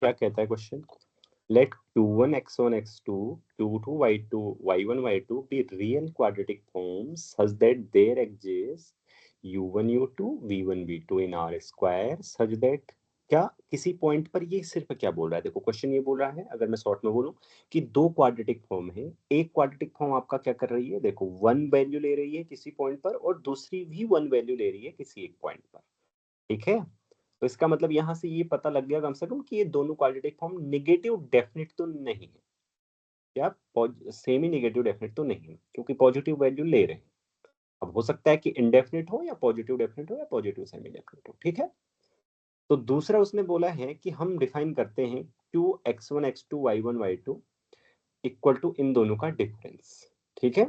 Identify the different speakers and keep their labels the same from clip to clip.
Speaker 1: क्या कहता है question? Let q1 x1 x2 q2 y2 y1 y2 be real quadratic forms such that there exists u1 u2 v1 v2 in R square such that क्या किसी point पर, ये सिर्फ क्या बोल रहा है? देखो क्वेश्चन ये बोल रहा है, अगर मैं शॉर्ट में बोलूं कि दो क्वाड्रेटिक फॉर्म है, एक क्वाड्रेटिक फॉर्म आपका क्या कर रही है, देखो वन वैल्यू ले रही है किसी पॉइंट पर और दूसरी भी वन वैल्यू ले रही है किसी एक पॉइंट पर, ठीक है? तो इसका मतलब यहां से ये पता लग गया कम से कम कि ये दोनों क्वाड्रेटिक फॉर्म निगेटिव डेफिनेट तो नहीं है। क्या सेमी निगेटिव डेफिनेट तो नहीं है, क्योंकि पॉजिटिव वैल्यू ले रहे हैं। अब हो सकता है कि इनडेफिनेट हो या पॉजिटिव डेफिनेट हो या पॉजिटिव सेमी डेफिनेट हो, ठीक है? तो दूसरा उसने बोला है कि हम डिफाइन करते हैं Q x1 x2 y1 y2 equal to इन दोनों का डिफरेंस, ठीक है?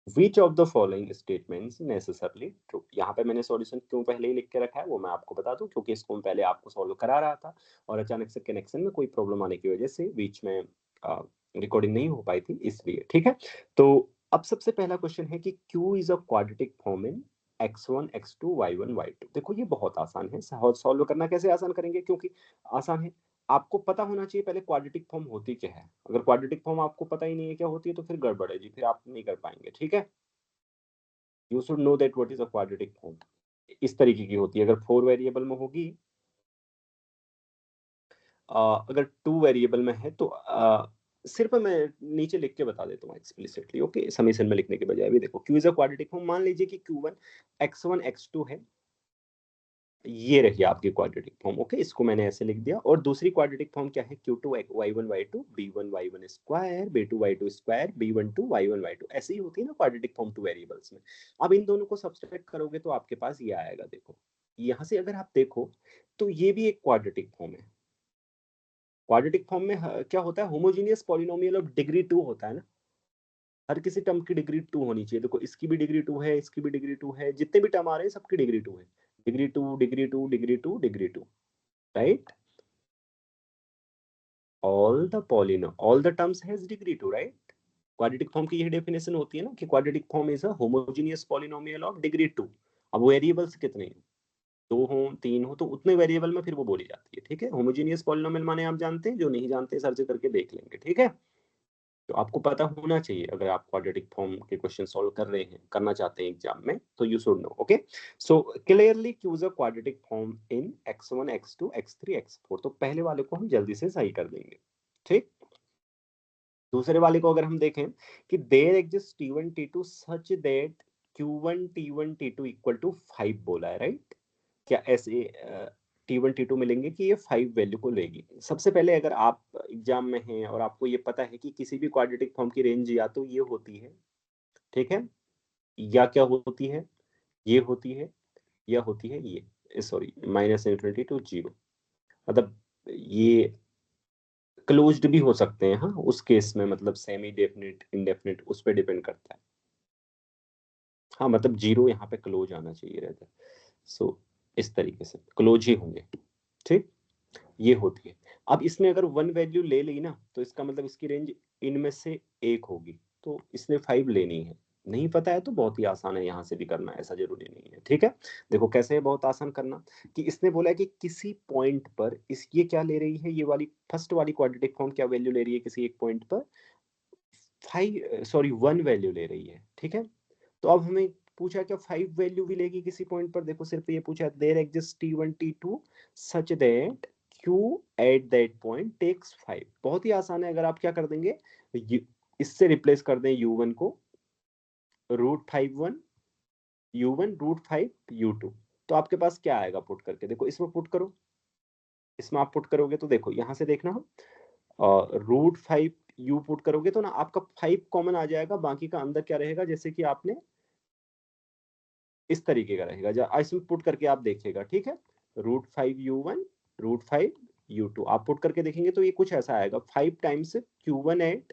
Speaker 1: Which of the following statements necessarily true? यहाँ पे मैंने सॉल्यूशन क्यों पहले ही लिख के रखा है वो मैं आपको बता दूं, क्योंकि इसको मैं पहले आपको सॉल्व करा रहा था और अचानक से कनेक्शन में कोई प्रॉब्लम आने की वजह से बीच में रिकॉर्डिंग नहीं हो पाई थी, इसलिए, ठीक है? तो अब सबसे पहला क्वेश्चन है कि Q is a quadratic form in x1 x2 y1 y2। देखो ये बहुत आसान है, सॉल्व करना कैसे आसान करेंगे, क्योंकि आसान है। आपको पता होना चाहिए पहले क्वाड्रेटिक फॉर्म होती क्या है। अगर क्वाड्रेटिक फॉर्म आपको पता ही नहीं है क्या होती है तो फिर गड़बड़ है जी, फिर आप नहीं कर पाएंगे, ठीक है? You should know that what is a quadratic form. इस तरीके की होती है, अगर फोर वेरिएबल में होगी, अगर टू वेरिएबल में है तो सिर्फ मैं नीचे लिख के बता देता हूँ एक्सप्लिसिटली, ओके, समीशन में लिखने के बजाय भी। देखो Q is a quadratic form, मान लीजिए कि Q1 x1 x2 है, ये रही आपकी क्वाड्रेटिक फॉर्म, ओके, इसको मैंने ऐसे लिख दिया। और दूसरी क्वाड्रेटिक फॉर्म क्या है, Q2 y1 y2 b1 y1 square b2 y2 square b1 2 y1 y2, ऐसे ही होती है ना क्वाड्रेटिक फॉर्म टू वेरिएबल्स में। अब इन दोनों को सब्सट्रैक्ट करोगे तो आपके पास ये आएगा। देखो यहां से अगर आप देखो तो ये भी एक क्वाड्रेटिक फॉर्म है। क्वाड्रेटिक फॉर्म में क्या होता है, होमोजीनियस पॉलिनोमियल ऑफ डिग्री 2 होता है ना, हर किसी टर्म की डिग्री 2 होनी चाहिए। देखो इसकी भी डिग्री 2 है, इसकी भी डिग्री 2 है, जितने भी टर्म आ रहे हैं सबकी डिग्री 2 है। Degree 2 degree 2 degree 2 degree 2, right? all the terms has degree 2, right? Quadratic form की यही डेफिनेशन होती है ना कि quadratic form is a homogeneous polynomial of degree 2। अब वेरिएबल्स कितने हैं, दो हो तीन हो, तो उतने वेरिएबल में फिर वो बोली जाती है, ठीक है? होमोजेनियस पॉलिनोमियल माने आप जानते हैं, जो नहीं जानते सर्च करके देख लेंगे, ठीक है? तो आपको पता होना चाहिए अगर आप क्वाड्रेटिक फॉर्म के क्वेश्चन सॉल्व कर रहे हैं, करना चाहते हैं एग्जाम में, तो you should know, okay? So clearly choose a quadratic form in x1 x2 x3 x4। तो पहले वाले को हम जल्दी से सही कर देंगे, ठीक? दूसरे वाले को अगर हम देखें कि there exist t1 t2 such that q1 t1 t2 equal to 5 बोला है, राइट? क्या ऐसे T1 T2 मिलेंगे कि ये 5 वैल्यू को लेगी? सबसे पहले अगर आप एग्जाम में हैं और आपको ये पता है कि किसी भी क्वाड्रेटिक फॉर्म की रेंज या तो ये होती है, ठीक है, या क्या होती है, ये होती है, या होती है ये, sorry, minus infinity to zero, मतलब ये क्लोज्ड भी हो सकते हैं, हाँ उस केस में, मतलब सेमी डेफिनिट इनडेफिनिट उस पर डिपेंड करता है। हाँ मतलब जीरो यहाँ पे क्लोज आना चाहिए रहता है। सो इस तरीके से क्लोज ही होंगे, ठीक? ये होती है। अब इसने अगर वन वैल्यू ले ली ना तो इसका मतलब इसकी रेंज इनमें से एक होगी, तो इसने 5 लेनी है। नहीं पता है तो बहुत ही आसान है, यहाँ से भी करना, ऐसा जरूरी नहीं है, ठीक है? देखो कैसे है बहुत आसान करना, कि इसने बोला है कि किसी पॉइंट पर इस ये क्या ले रही है, ये वाली फर्स्ट वाली क्वाड्रेटिक फॉर्म क्या वैल्यू ले रही है किसी एक पॉइंट पर, 5 सॉरी 1 वैल्यू ले रही है, ठीक है? तो अब हमें पूछा क्या 5 वैल्यू भी लेगी किसी पॉइंट पर। देखो सिर्फ ये पूछा there exist t1 t2 such that q at that point takes 5। बहुत ही आसान है, अगर आप क्या कर देंगे, इससे रिप्लेस कर दें u1 को √5 1 u1 √5 u2, तो आपके पास क्या आएगा पुट करके, देखो इसमें पुट करो, इसमें आप पुट करोगे तो देखो यहां से देखना, √5 यू पुट करोगे तो ना आपका 5 कॉमन आ जाएगा, बाकी का अंदर क्या रहेगा, जैसे कि आपने इस तरीके का रहेगा, जब इसमें पुट करके आप देखिएगा, ठीक है? √5 u1 √5 u2 आप पुट करके देखेंगे तो ये कुछ ऐसा आएगा, 5 times q1 eight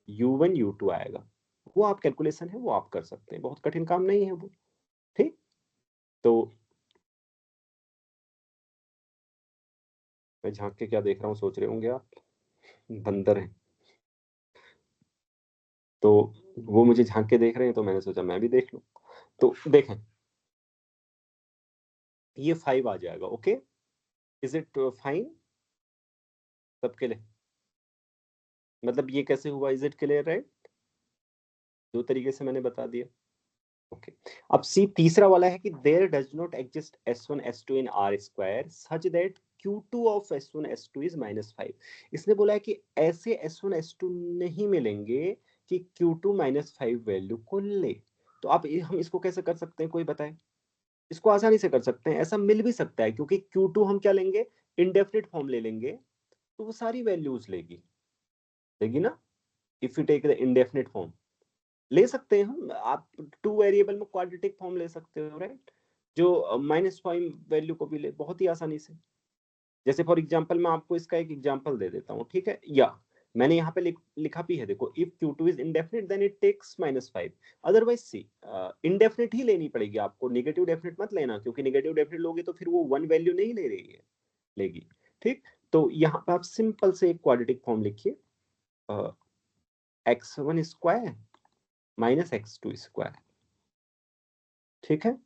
Speaker 1: u1 u2 आएगा। वो आप कैलकुलेशन है वो आप कर सकते हैं, बहुत कठिन काम नहीं है वो, ठीक? तो मैं झांक के क्या देख रहा हूँ सोच रहे होंगे आप, बंदर है तो वो मुझे झांक के देख रहे हैं तो मैंने सोचा मैं भी देख लूं। तो देखें ये 5 आ जाएगा, ओके? Is it fine? सबके लिए, मतलब ये कैसे हुआ, इज इट क्लियर राइट? दो तरीके से मैंने बता दिया। ओके अब सी तीसरा वाला है कि there does not exist s1 s2 in r square such that q2 of s1 s2 is -5। इसने बोला है कि ऐसे s1 s2 नहीं मिलेंगे कि q2 -5 वैल्यू को ले। तो आप हम इसको कैसे कर सकते हैं, कोई बताए? इसको आसानी से कर सकते हैं, ऐसा मिल भी सकता है क्योंकि q2 हम क्या लेंगे, इंडेफिनिट फॉर्म ले लेंगे, तो वो सारी वैल्यूज लेगी, लेगी ना। If you take the indefinite form ले सकते हैं हम, आप टू वेरिएबल में क्वाड्रेटिक फॉर्म ले सकते हो राइट, जो -5 वैल्यू को भी ले बहुत ही आसानी से। जैसे फॉर एग्जांपल मैं आपको इसका एक एग्जांपल दे देता हूँ, ठीक है, या मैंने यहाँ पे लिखा भी है, देखो if q2 is indefinite then it takes -5, otherwise C indefinite ही लेनी पड़ेगी आपको, नेगेटिव डेफिनिट मत लेना, क्योंकि नेगेटिव डेफिनिट लोगे तो फिर वो वन वैल्यू नहीं ले रही है, लेगी। ठीक, तो यहाँ पे आप सिंपल से एक क्वाड्रेटिक फॉर्म लिखिए, x1 स्क्वायर -x2 स्क्वायर, ठीक है,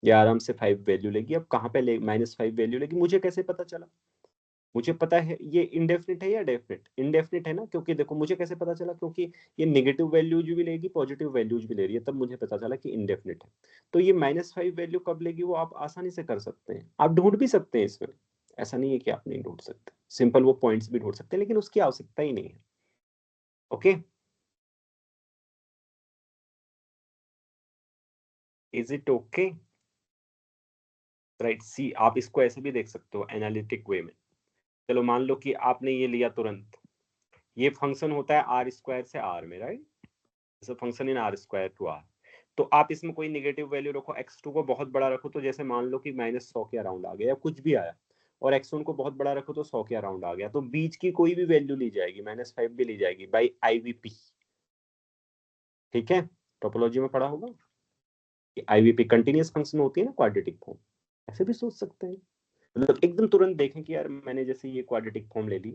Speaker 1: ये आराम से 5 वैल्यू लेगी। अब कहाँ पे ले -5 वैल्यू लेगी, मुझे कैसे पता चला? मुझे पता है ये इंडेफिनिट है या डेफिनिट, इंडेफिनिट है ना, क्योंकि देखो मुझे कैसे पता चला, क्योंकि ये नेगेटिव वैल्यूज भी लेगी पॉजिटिव वैल्यूज भी ले रही है, तब मुझे पता चला कि इंडेफिनिट है। तो ये -5 वैल्यू कब लेगी वो आप आसानी से कर सकते हैं, आप ढूंढ भी सकते हैं इसमें, ऐसा नहीं है कि आप नहीं ढूंढ सकते, सिंपल वो पॉइंट्स भी ढूंढ सकते हैं, लेकिन उसकी आवश्यकता ही नहीं है। Okay, is it okay right? See आप इसको ऐसे भी देख सकते हो एनालिटिक वे में। चलो मान लो कि आपने ये लिया तुरंत, ये फंक्शन होता है आर स्क्वायर से आर में राइट, जैसे function in R square to R, तो आप इसमें कोई नेगेटिव वैल्यू रखो, x2 को बहुत बड़ा रखो, तो जैसे मान लो कि -100 के अराउंड आ गया या कुछ भी आया, और x1 को बहुत बड़ा रखो तो 100 के अराउंड आ गया, तो बीच की कोई भी वैल्यू ली जाएगी, -5 भी ली जाएगी बाई आईवीपी। ठीक है, टोपोलॉजी में पढ़ा होगा कि आईवीपी कंटीन्यूअस फंक्शन होती है ना, क्वाड्रेटिक फॉर्म, ऐसे भी सोच सकते हैं। मतलब एकदम तुरंत देखें कि यार मैंने जैसे ये क्वाड्रेटिक फॉर्म ले ली,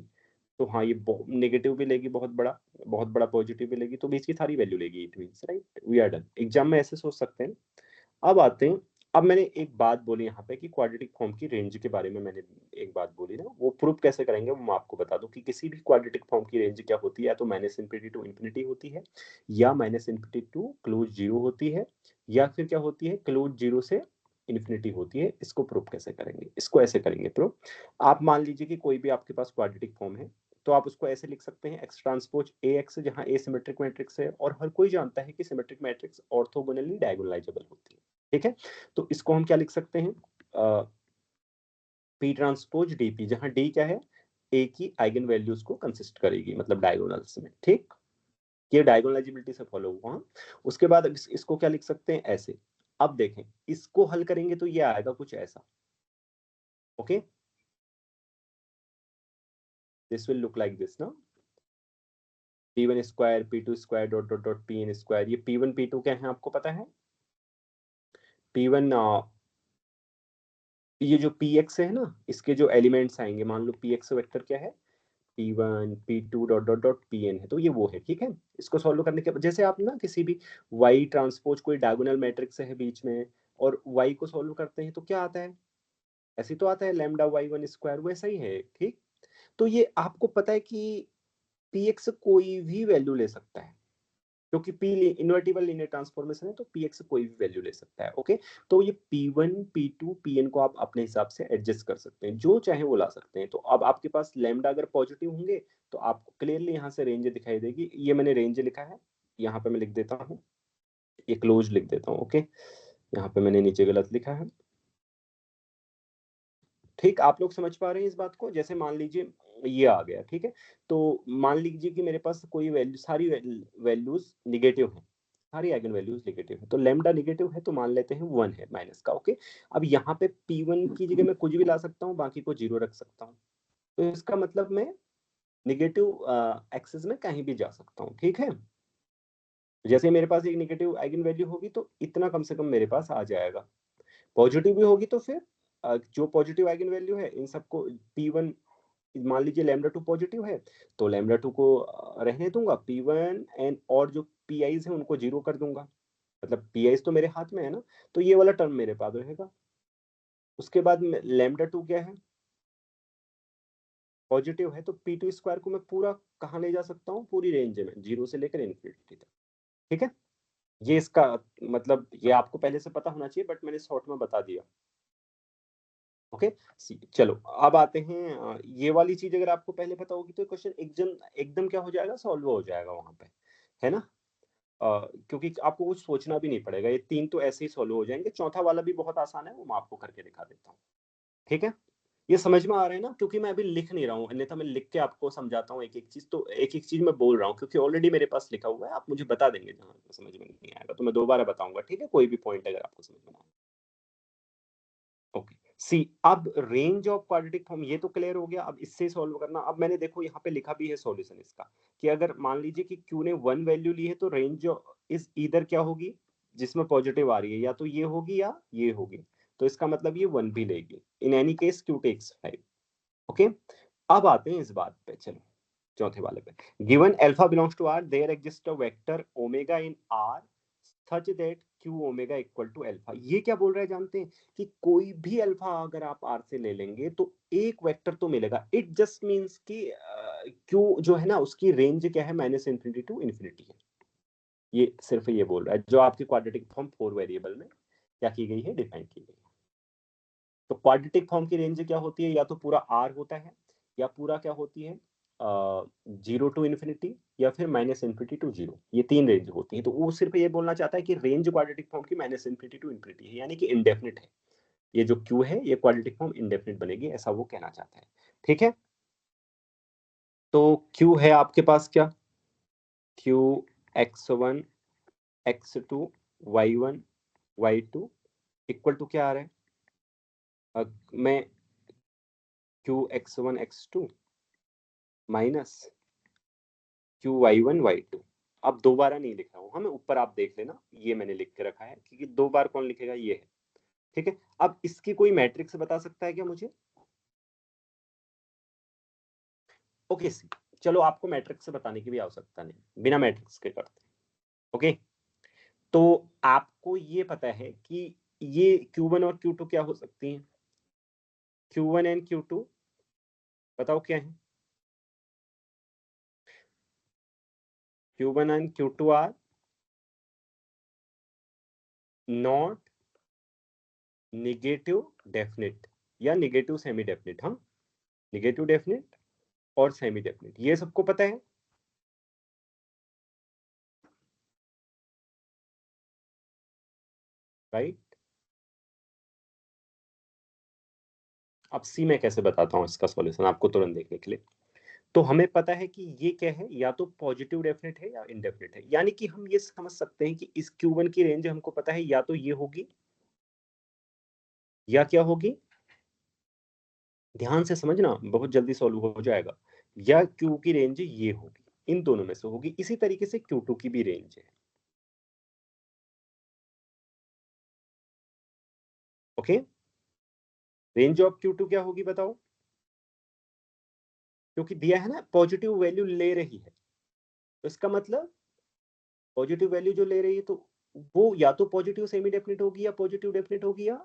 Speaker 1: तो हाँ ये नेगेटिव भी लेगी बहुत बड़ा पॉजिटिव भी लेगी, तो बीच की सारी वैल्यू लेगी, it means right we are done. Exam में ऐसे सोच सकते हैं। अब आते हैं, अब मैंने एक बात बोली यहाँ पे कि क्वाड्रेटिक फॉर्म की रेंज के बारे में मैंने एक बात बोली ना, वो प्रूफ कैसे करेंगे वो मैं आपको बता दूं कि किसी भी क्वाड्रेटिक फॉर्म की रेंज क्या होती है, या तो -∞ टू इंफिनिटी होती है, या -∞ टू क्लोज जीरो होती है, या फिर क्या होती है, क्लोज जीरो से इन्फिनिटी होती है। इसको प्रूफ कैसे करेंगे, इसको ऐसे करेंगे प्रूफ। आप मान लीजिए कि कोई भी आपके पास क्वाड्रेटिक फॉर्म है, तो आप उसको ऐसे लिख सकते हैं x ट्रांसपोज ax, जहां a सिमेट्रिक मैट्रिक्स है और हर कोई जानता है कि सिमेट्रिक मैट्रिक्स ऑर्थोगोनली डायगोनलाइजेबल होती है। ठीक है, तो इसको हम क्या लिख सकते हैं, पी ट्रांसपोज डीपी, जहां डी क्या है, ए की आइगन वैल्यूज को कंसिस्ट करेगी, मतलब डायगोनल्स में। ठीक, ये डायगोनलाइजेबिलिटी से फॉलो हुआ। उसके बाद इसको क्या लिख सकते हैं, ऐसे। अब देखें, इसको हल करेंगे तो ये आएगा कुछ ऐसा। Okay, this will look like this ना, p1 square p2 square dot dot dot pn square. ये p1 p2 क्या है आपको पता है? p1 ये जो px है ना, इसके जो एलिमेंट्स आएंगे, मान लो px वेक्टर क्या है, p1 p2 dot dot dot pn है, तो ये वो है। ठीक है, इसको सॉल्व करने के बाद जैसे आप ना किसी भी y ट्रांसपोज कोई डायगोनल मैट्रिक्स है बीच में, और y को सॉल्व करते हैं तो क्या आता है, ऐसे तो आता है लैम्डा y1 स्क्वायर, वैसा ही है। ठीक, तो ये आपको पता है कि px कोई भी वैल्यू ले सकता है, क्योंकि p इन्वर्टिबल लीनियर ट्रांसफॉर्मेशन है, तो px कोई भी वैल्यू ले सकता है। ओके, तो ये p1 p2 pn को आप अपने हिसाब से एडजस्ट कर सकते हैं, जो चाहे वो ला सकते हैं। तो अब आपके पास लैम्डा अगर पॉजिटिव होंगे तो आपको क्लियरली यहाँ से रेंज दिखाई देगी, ये मैंने रेंज लिखा है, यहाँ पे मैं लिख देता हूँ, ये क्लोज लिख देता हूँ। ओके, यहाँ पे मैंने नीचे गलत लिखा है। ठीक, आप लोग समझ पा रहे हैं इस बात को? जैसे मान लीजिए ये आ गया, ठीक है, तो मान लीजिए कि मेरे पास कोई वैल्यू, सारी वैल्यूज निगेटिव है, सारी आइगन वैल्यूज निगेटिव है, तो लैम्डा निगेटिव है तो मान लेते हैं 1 है माइनस का। ओके, अब यहाँ पे p1 की जगह मैं कुछ भी ला सकता हूँ, बाकी को 0 रख सकता हूँ, तो इसका मतलब मैं निगेटिव एक्सिस में कहीं भी जा सकता हूँ। ठीक है, जैसे मेरे पास एक निगेटिव आइगन वैल्यू होगी तो इतना कम से कम मेरे पास आ जाएगा, पॉजिटिव भी होगी तो फिर जो पॉजिटिव आइगन वैल्यू है इन सबको, p1 मान लीजिए लैम्डा 2 पॉजिटिव है, तो लैम्डा 2 को रहने दूंगा, p1 एंड और जो pi's है उनको 0 कर दूंगा, मतलब pi's तो मेरे हाथ में है ना, तो ये वाला टर्म मेरे पास रहेगा। उसके बाद लैम्डा 2 क्या है, पॉजिटिव है तो P2 स्क्वायर को मैं पूरा कहाँ ले जा सकता हूँ, पूरी रेंज में 0 से लेकर इन्फिनिटी तक। ठीक है, ये इसका मतलब ये आपको पहले से पता होना चाहिए, बट मैंने शॉर्ट में बता दिया। ओके, चलो अब आते हैं, ये वाली चीज अगर आपको पहले पता होगी तो क्वेश्चन एकदम एकदम क्या हो जाएगा, सॉल्व हो जाएगा वहां पे, है ना। क्योंकि आपको कुछ सोचना भी नहीं पड़ेगा, ये 3 तो ऐसे ही सॉल्व हो जाएंगे। चौथा वाला भी बहुत आसान है, वो मैं आपको करके दिखा देता हूँ। ठीक है, ये समझ में आ रहा है ना, क्योंकि मैं अभी लिख नहीं रहा हूँ, अन्यथा मैं लिख के आपको समझाता हूँ एक एक चीज, तो एक एक चीज मैं बोल रहा हूँ क्योंकि ऑलरेडी मेरे पास लिखा हुआ है। आप मुझे बता देंगे जहां समझ में नहीं आएगा तो मैं दोबारा बताऊंगा, ठीक है, कोई भी पॉइंट अगर आपको समझ में आए। ओके, सी अब रेंज ऑफ क्वाड्रेटिक फॉर्म ये तो क्लियर हो गया। अब इससे सॉल्व करना, अब मैंने देखो यहाँ पे लिखा भी है सॉल्यूशन इसका, कि अगर मान लीजिए कि क्यू ने 1 वैल्यू ली है तो रेंज इस ईदर क्या होगी, जिसमें पॉजिटिव आ रही है, या तो ये होगी या ये होगी, तो इसका मतलब ये 1 भी लेगी। In any case Q takes 5। Okay, अब आते हैं इस बात पे, चलो चौथे वाले पे। Given alpha belongs to R, there exist a vector omega in R such that Q omega equal to alpha. ये क्या बोल रहा है जानते हैं, कि कोई भी अल्फा अगर आप आर से ले लेंगे तो एक वेक्टर तो मिलेगा। इट जस्ट मींस कि क्यू जो है ना उसकी रेंज क्या है, माइनस इन्फिनिटी टू इन्फिनिटी है। ये सिर्फ ये बोल रहा है, जो आपकी क्वाड्रेटिक फॉर्म 4 वेरिएबल में क्या की गई है, डिफाइन की गई है। तो क्वाड्रेटिक फॉर्म की रेंज क्या होती है, या तो पूरा आर होता है, या पूरा क्या होती है, 0 टू इन्फिनिटी, या फिर माइनस इन्फिनिटी टू 0। ये 3 रेंज होती है। तो वो सिर्फ ये बोलना चाहता है कि रेंज क्वाड्रेटिक फॉर्म की माइनस इन्फिनिटी टू इन्फिनिटी है, यानी कि इंडेफिनिट है। ये जो क्यू है ये क्वाड्रेटिक फॉर्म इंडेफिनिट बनेगी, ऐसा वो कहना चाहता है। ठीक है, तो क्यू है आपके पास क्या, Q x1 x2 y1 y2 equal to क्या आ रहा है, मैं Q x1 x2 minus Q y1 y2। अब दोबारा नहीं लिख रहा हूं, हमें ऊपर आप देख लेना, ये मैंने लिख के रखा है, क्योंकि 2 बार कौन लिखेगा, ये है। ठीक है, अब इसकी कोई मैट्रिक्स बता सकता है क्या मुझे। ओके सी, चलो आपको मैट्रिक्स से बताने की भी आवश्यकता नहीं, बिना मैट्रिक्स के करते। ओके, तो आपको ये पता है कि ये Q1 और Q2 क्या हो सकती हैं, Q1 एंड Q2 बताओ क्या है। Q1 and Q2 are not negative definite या निगेटिव सेमी डेफिनेट। हाँ, निगेटिव डेफिनेट और सेमी डेफिनेट, ये सबको पता है। राइट, अब सी मैं कैसे बताता हूँ इसका सॉल्यूशन आपको तुरंत देखने के लिए। तो हमें पता है कि ये क्या है, या तो पॉजिटिव डेफिनेट है या इनडेफिनेट है। यानी कि हम ये समझ सकते हैं कि इस Q1 की रेंज हमको पता है, या तो ये होगी या क्या होगी, ध्यान से समझना बहुत जल्दी सॉल्व हो जाएगा। या Q की रेंज ये होगी, इन दोनों में से होगी। इसी तरीके से Q2 की भी रेंज है। ओके, रेंज ऑफ Q2 क्या होगी बताओ, क्योंकि दिया है ना पॉजिटिव वैल्यू ले रही है, तो इसका मतलब पॉजिटिव वैल्यू जो ले रही है तो वो या तो पॉजिटिव सेमी डेफिनेट होगी, या पॉजिटिव डेफिनेट होगी, या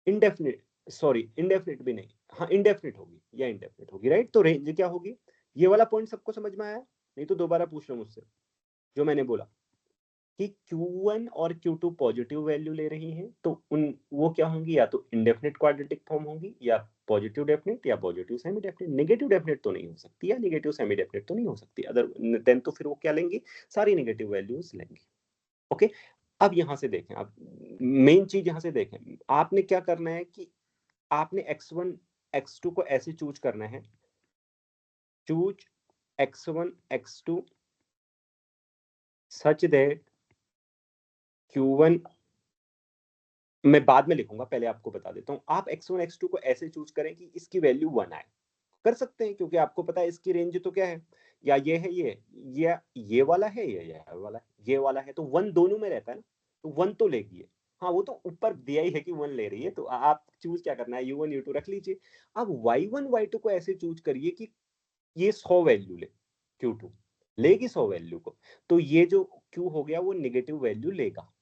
Speaker 1: इंडेफिनिट, सॉरी इंडेफिनिट भी नहीं, हाँ इंडेफिनिट होगी या इंडेफिनिट होगी। राइट, तो रेंज क्या होगी, ये वाला पॉइंट सबको समझ में आया, नहीं तो दोबारा पूछ लो मुझसे। जो मैंने बोला कि Q1 और Q2 पॉजिटिव वैल्यू ले रही हैं, तो उन वो क्या होंगी, या तो इंडेफिनिट क्वाड्रेटिक फॉर्म होंगी, या पॉजिटिव डेफिनेट, या positive semi definite. Negative definite तो नहीं हो सकती, या नेगेटिव सेमी डेफिनेट तो नहीं हो सकती, अदर देन तो फिर वो क्या लेंगी, सारी नेगेटिव वैल्यूज लेंगी। ओके, अब यहां से देखें, अब मेन चीज यहां से देखें, आपने क्या करना है कि आपने x1 x2 को ऐसे चूज करना है, choose x1 x2 such that Q1, मैं बाद में लिखूंगा, पहले आपको बता देता हूं। आप x1 x2 को ऐसे चूज करें कि इसकी वैल्यू 1 आए, कर सकते हैं, क्योंकि आपको पता है इसकी रेंज तो क्या है, या ये है ये वाला है, या ये वाला है, ये वाला है, तो 1 दोनों में रहता है ना, तो 1 तो लेगी ये। हाँ, वो तो ऊपर दिया ही है कि 1 ले रही है, तो आप चूज क्या करना है, u1 u2 रख लीजिए। अब y1 y2 को ऐसे चूज करिए कि ये 100 वैल्यू ले, Q2 लेगी 100 वैल्यू को, तो ये जो Q हो गया वो निगेटिव वैल्यू लेगा।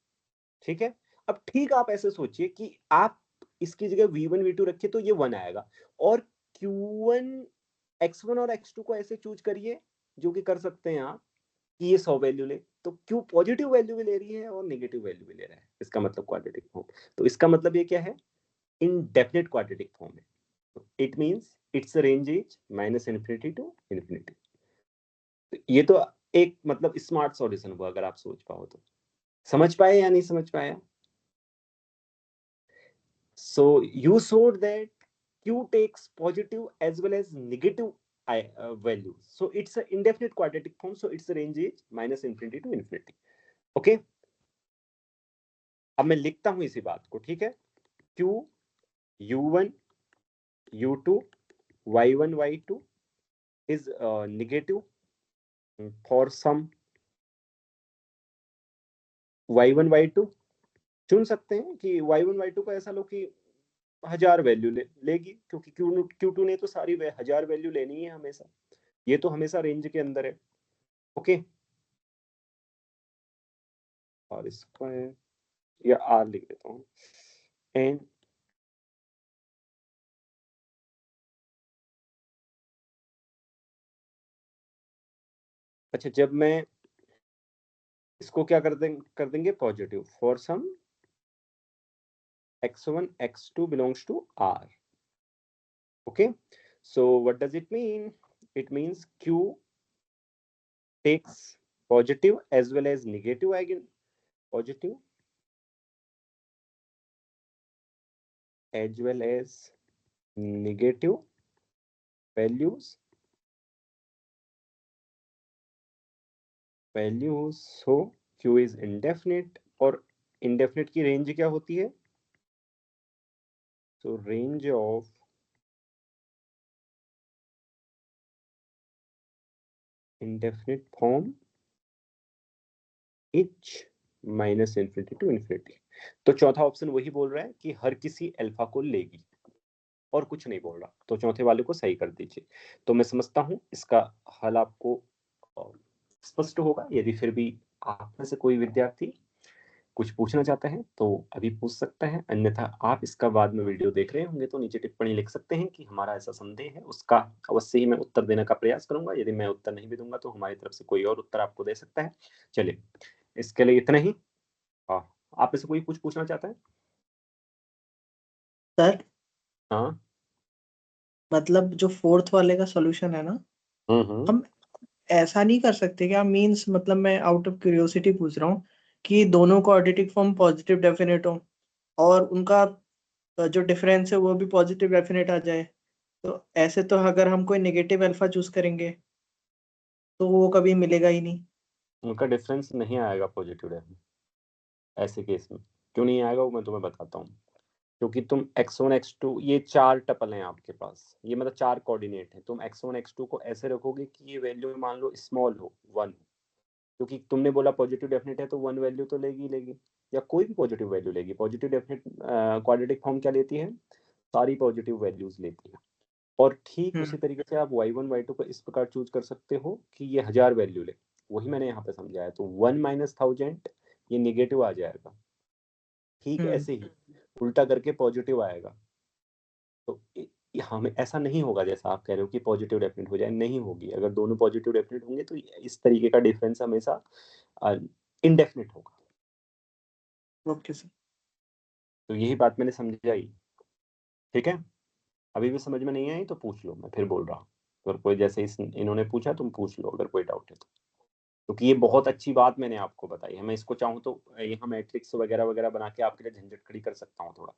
Speaker 1: ठीक है, अब ठीक आप ऐसे सोचिए कि आप इसकी जगह V1 V2 रखिए तो ये 1 आएगा, और Q1 X1 और X2 को ऐसे चूज करिए, जो कि कर सकते हैं आप, कि ये 100 वैल्यू ले, तो Q पॉजिटिव वैल्यू भी ले रही है और नेगेटिव वैल्यू भी ले रहा है, इसका मतलब क्वाड्रेटिक फॉर्म। तो इसका मतलब ये क्या है, indefinite quadratic form है। It means its range is -infinity to infinity। ये तो एक मतलब स्मार्ट सॉल्यूशन हुआ, अगर आप सोच पाओ तो। समझ पाए या नहीं समझ पाया? So you showed that Q takes positive as well as negative values, so it's an indefinite quadratic form, so its range is -infinity to infinity। okay, अब मैं लिखता हूं इसी बात को, ठीक है। Q U1 U2 Y1 Y2 is negative for some y1 y2। चुन सकते हैं कि y1 y2 को ऐसा लो कि 1000 वैल्यू लेगी, क्योंकि Q2 ने तो सारी 1000 वैल्यू लेनी है हमेशा, ये तो हमेशा रेंज के अंदर है। ओके, और इसको या आर लिख देता हूँ, एंड अच्छा, जब मैं इसको क्या कर देंगे positive, for some x1 x2 belongs to R। okay, so what does it mean? It means Q takes positive as well as negative positive as well as negative values so Q is indefinite। और indefinite की range क्या होती है? so range of indefinite form is -infinity to infinity। तो चौथा option वही बोल रहा है कि हर किसी अल्फा को लेगी, और कुछ नहीं बोल रहा, तो चौथे वाले को सही कर दीजिए। तो मैं समझता हूं इसका हल आपको स्पष्ट होगा। यदि फिर भी आप में से कोई विद्यार्थी कुछ पूछना चाहता है तो अभी पूछ सकता है, अन्यथा आप इसका बाद में वीडियो देख रहे होंगे तो नीचे टिप्पणी लिख सकते हैं कि हमारा ऐसा संदेह है, उसका अवश्य ही मैं उत्तर देने का प्रयास करूंगा। यदि मैं उत्तर नहीं भी दूंगा तो हमारी तरफ से कोई और उत्तर आपको दे सकता है। चलिए, इसके लिए इतना ही। आप में से कोई कुछ पूछना चाहता है?
Speaker 2: सर
Speaker 1: हाँ,
Speaker 2: मतलब जो फोर्थ वाले का सॉल्यूशन है ना, हम ऐसा नहीं कर सकते क्या? मींस मतलब मैं आउट ऑफ क्यूरियोसिटी पूछ रहा हूँ कि दोनों क्वाड्रेटिक फॉर्म पॉजिटिव डेफिनेट हो और उनका जो डिफरेंस है वो भी पॉजिटिव डेफिनेट आ जाए। तो ऐसे तो अगर हम कोई नेगेटिव अल्फा चूज करेंगे तो वो कभी मिलेगा ही नहीं।
Speaker 1: उनका डिफरेंस नहीं आएगा पॉजिटिव डेफिनेट ऐसे केस में। क्यों नहीं आएगा वो मैं तुम्हें बताता हूँ। क्योंकि तुम x1 x2, ये 4 टपल हैं आपके पास, ये मतलब 4 कोऑर्डिनेट है। तुम x1 x2 को ऐसे रखोगे कि ये वैल्यू मान लो स्मॉल हो 1, क्योंकि तुमने बोला पॉजिटिव डेफिनेट है तो 1 वैल्यू तो लेगी लेगी, या कोई भी पॉजिटिव वैल्यू लेगी। पॉजिटिव डेफिनेट क्वाड्रेटिक फॉर्म क्या लेती है? सारी पॉजिटिव वैल्यूज लेती है। और ठीक उसी तरीके से आप y1 y2 को इस प्रकार चूज कर सकते हो कि ये 1000 वैल्यू ले, वही मैंने यहाँ पे समझाया। तो 1 - 1000 ये निगेटिव आ जाएगा, ठीक ऐसे ही उल्टा करके पॉजिटिव आएगा। तो हमें ऐसा नहीं होगा जैसा आप कह रहे हो कि पॉजिटिव डेफिनेट हो जाए, नहीं होगी। अगर दोनों पॉजिटिव डेफिनेट होंगे तो इस तरीके का डिफरेंस हमेशा इनडेफिनेट होगा।
Speaker 2: Okay sir.
Speaker 1: तो यही बात मैंने समझाई, ठीक है। अभी भी समझ में नहीं आई तो पूछ लो, मैं फिर बोल रहा हूँ। अगर कोई जैसे इन्होंने पूछा तुम पूछ लो, अगर कोई डाउट है तो। क्योंकि ये बहुत अच्छी बात मैंने आपको बताई है। मैं इसको चाहूँ तो यहाँ मैट्रिक्स वगैरह वगैरह बना के आपके लिए झंझट खड़ी कर सकता हूँ। थोड़ा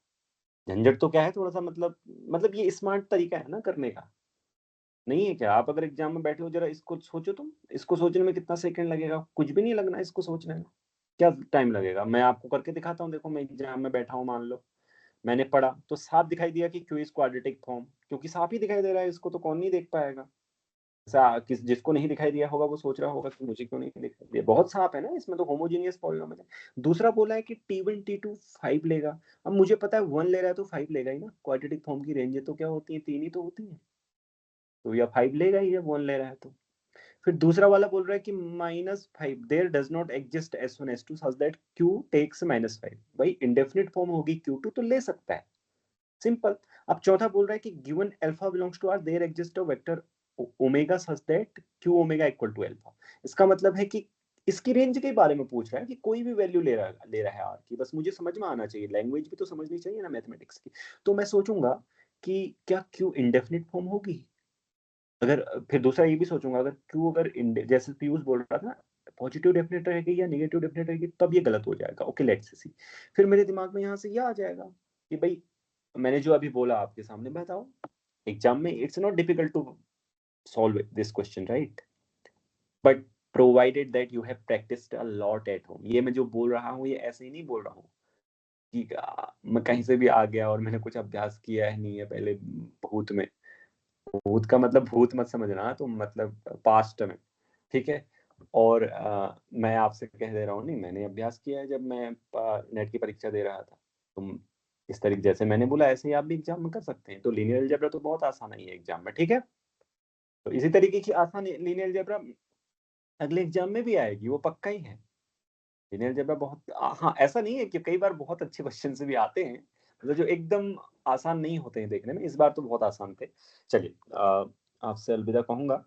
Speaker 1: झंझट तो क्या है, थोड़ा सा मतलब ये स्मार्ट तरीका है ना करने का, नहीं है क्या? आप अगर एग्जाम में बैठे हो, जरा इसको सोचो तुम, इसको सोचने में कितना सेकंड लगेगा? कुछ भी नहीं लगना इसको सोचने में। क्या टाइम लगेगा? मैं आपको करके दिखाता हूँ। देखो मैं एग्जाम में बैठा हूँ, मान लो मैंने पढ़ा तो साफ दिखाई दिया कि क्यू इज क्वाड्रेटिक फॉर्म, क्योंकि साफ ही दिखाई दे रहा है, इसको तो कौन नहीं देख पाएगा। ऐसा जिसको नहीं दिखाई दिया होगा वो सोच रहा होगा कि मुझे क्यों नहीं दिखाई दिया, बहुत साफ है ना, इसमें तो होमोजेनियस पॉलिनोमियल है। दूसरा बोला है कि T1 T2 5 लेगा। अब मुझे पता है 1 ले रहा है तो 5 लेगा ही ना, क्वाड्रेटिक फॉर्म की रेंज तो क्या होती है, 3 ही तो होती है, तो या 5 लेगा ही जब 1 ले रहा है तो। फिर दूसरा वाला बोल रहा है कि -5 there does not exist S1 S2 such that Q takes -5। भाई इंडेफिनिट फॉर्म होगी Q2 तो ले सकता है, सिंपल। अब चौथा बोल रहा है कि given alpha belongs to R there exist a vector omega such that Q omega equal to alpha. इसका मतलब है कि इसकी रेंज के बारे में पूछ रहा है कि कोई भी वैल्यू ले रहा है आर की, बस मुझे समझ में आना चाहिए, लैंग्वेज भी तो समझनी चाहिए ना मैथमेटिक्स की। तो मैं सोचूंगा कि क्या क्यू इंडेफिनिट फॉर्म होगी, अगर फिर दूसरा ये भी सोचूंगा अगर क्यू अगर जैसे पीयूष बोल रहा था पॉजिटिव डेफिनेट रहेगी या नेगेटिव डेफिनेट रहेगी, तब ये गलत हो जाएगा। Okay let's see. फिर मेरे दिमाग में यहाँ से ये आ जाएगा कि भाई मैंने जो अभी बोला आपके सामने बताओ, एग्जाम में it's not difficult to solve this question right, but provided that you have practised a lot at home. ये मैं जो बोल रहा हूँ ये ऐसे ही नहीं बोल रहा हूँ कि मैं कहीं से भी आ गया और मैंने कुछ अभ्यास किया है नहीं है पहले भूत में। भूत का मतलब भूत मत समझना तो मतलब पास्ट में, ठीक है। और मैं आपसे कह दे रहा हूँ नहीं, मैंने अभ्यास किया है जब मैं नेट की परीक्षा दे रहा था। तुम इस तरीके जैसे मैंने बोला ऐसे ही आप भी एग्जाम में कर सकते हैं। तो लीनियर अलजेब्रा तो बहुत आसान है ये एग्जाम में, ठीक है। तो इसी तरीके की आसान लीनियर अलजेब्रा अगले एग्जाम में भी आएगी, वो पक्का ही है। लीनियर अलजेब्रा बहुत हाँ, ऐसा नहीं है कि कई बार बहुत अच्छे क्वेश्चन भी आते हैं, मतलब जो एकदम आसान नहीं होते हैं देखने में, इस बार तो बहुत आसान थे। चलिए आपसे अलविदा कहूंगा।